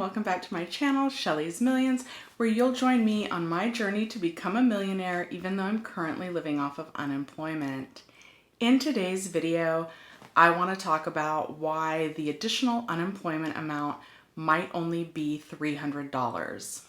welcome back to my channel, Shelly's Millions, where you'll join me on my journey to become a millionaire even though I'm currently living off of unemployment. In today's video, I want to talk about why the additional unemployment amount might only be $300.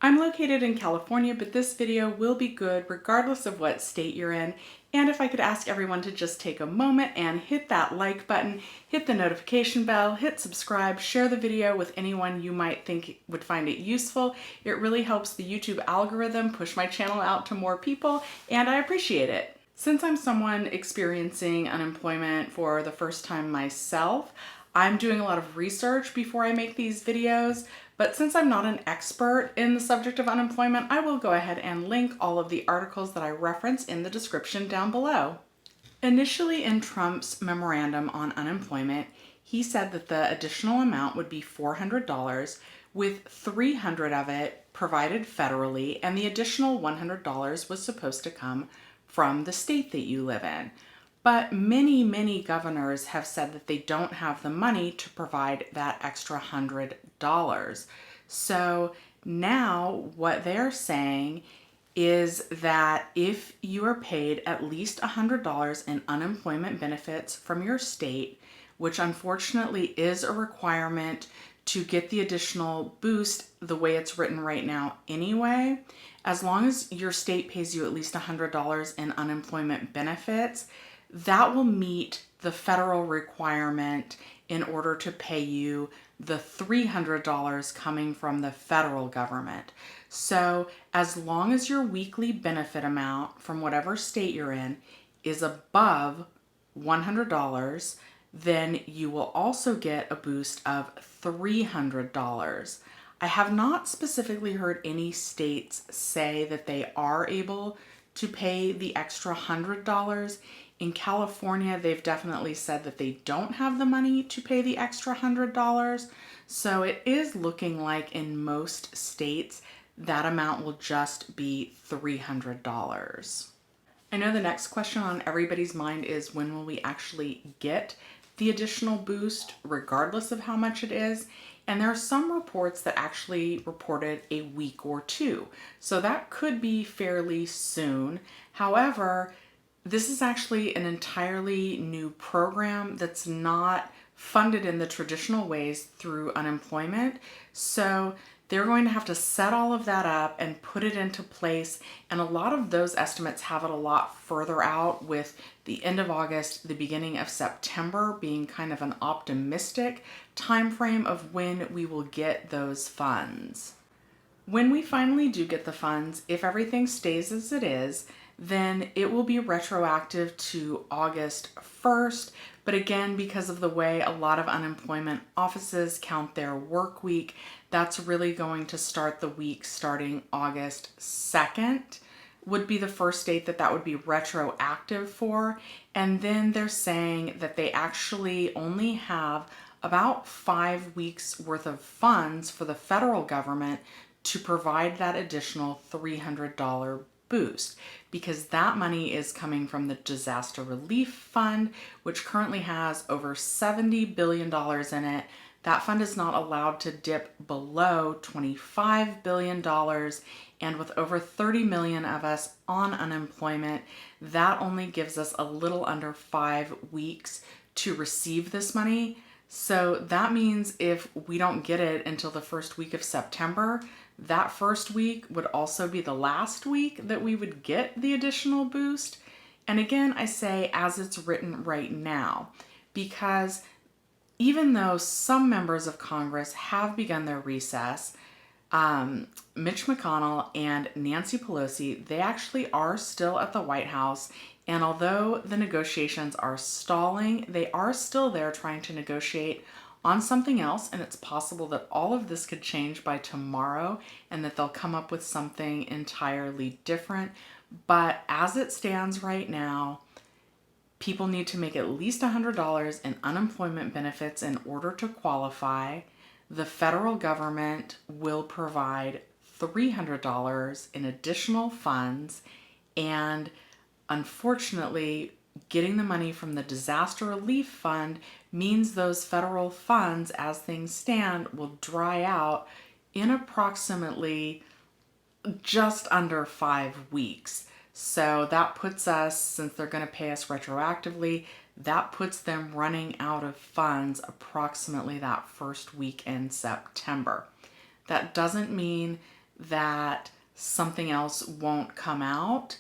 I'm located in California, but this video will be good regardless of what state you're in. And if I could ask everyone to just take a moment and hit that like button, hit the notification bell, hit subscribe, share the video with anyone you might think would find it useful. It really helps the YouTube algorithm push my channel out to more people, and I appreciate it. Since I'm someone experiencing unemployment for the first time myself, I'm doing a lot of research before I make these videos, but since I'm not an expert in the subject of unemployment, I will go ahead and link all of the articles that I reference in the description down below. Initially in Trump's memorandum on unemployment, he said that the additional amount would be $400, with $300 of it provided federally, and the additional $100 was supposed to come from the state that you live in. But many governors have said that they don't have the money to provide that extra $100. So now what they're saying is that if you are paid at least $100 in unemployment benefits from your state, which unfortunately is a requirement to get the additional boost the way it's written right now anyway, as long as your state pays you at least $100 in unemployment benefits, that will meet the federal requirement in order to pay you the $300 coming from the federal government. So as long as your weekly benefit amount from whatever state you're in is above $100, then you will also get a boost of $300. I have not specifically heard any states say that they are able to pay the extra $100. In California, they've definitely said that they don't have the money to pay the extra $100. So it is looking like in most states, that amount will just be $300. I know the next question on everybody's mind is, when will we actually get the additional boost, regardless of how much it is? And there are some reports that actually reported a week or two. So that could be fairly soon. However, this is actually an entirely new program that's not funded in the traditional ways through unemployment. So they're going to have to set all of that up and put it into place. And a lot of those estimates have it a lot further out, with the end of August, the beginning of September being kind of an optimistic time frame of when we will get those funds. When we finally do get the funds, if everything stays as it is, then it will be retroactive to August 1st. But again, because of the way a lot of unemployment offices count their work week, that's really going to start the week starting August 2nd would be the first date that would be retroactive for. And then they're saying that they actually only have about 5 weeks worth of funds for the federal government to provide that additional $300 boost, because that money is coming from the Disaster Relief Fund, which currently has over $70 billion in it. That fund is not allowed to dip below $25 billion. And with over 30 million of us on unemployment, that only gives us a little under 5 weeks to receive this money. So that means if we don't get it until the first week of September, that first week would also be the last week that we would get the additional boost. And again, I say as it's written right now, because even though some members of Congress have begun their recess, Mitch McConnell and Nancy Pelosi, they actually are still at the White House. And although the negotiations are stalling, they are still there trying to negotiate on something else. And it's possible that all of this could change by tomorrow and that they'll come up with something entirely different. But as it stands right now, people need to make at least $100 in unemployment benefits in order to qualify. The federal government will provide $300 in additional funds, and unfortunately, getting the money from the disaster relief fund means those federal funds, as things stand, will dry out in approximately just under 5 weeks. So that puts us, since they're going to pay us retroactively, that puts them running out of funds approximately that first week in September. That doesn't mean that something else won't come out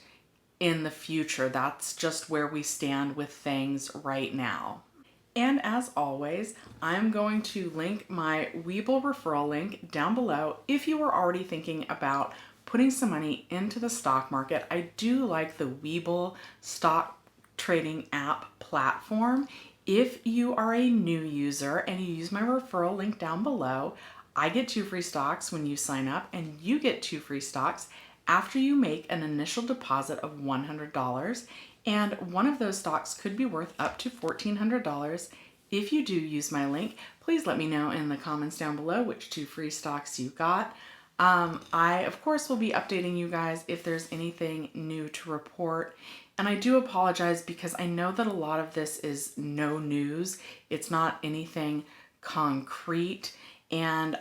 in the future. That's just where we stand with things right now. And as always, I'm going to link my Webull referral link down below if you were already thinking about putting some money into the stock market. I do like the Webull stock trading app platform. If you are a new user and you use my referral link down below, I get 2 free stocks when you sign up, and you get 2 free stocks after you make an initial deposit of $100. And one of those stocks could be worth up to $1,400. If you do use my link, please let me know in the comments down below which 2 free stocks you got. I, of course, will be updating you guys if there's anything new to report. And I do apologize because I know that a lot of this is no news. It's not anything concrete. And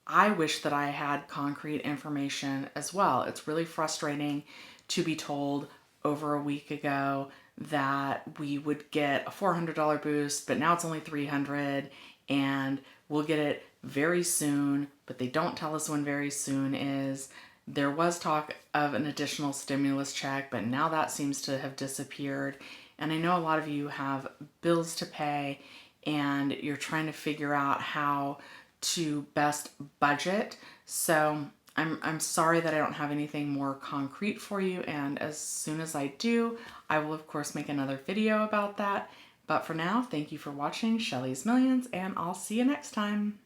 I wish that I had concrete information as well. It's really frustrating to be told over a week ago that we would get a $400 boost, but now it's only $300, and we'll get it very soon, but they don't tell us when very soon is. There was talk of an additional stimulus check, but now that seems to have disappeared. And I know a lot of you have bills to pay and you're trying to figure out how to best budget. So I'm sorry that I don't have anything more concrete for you, and as soon as I do, I will of course make another video about that. But for now, thank you for watching Shelly's Millions, and I'll see you next time.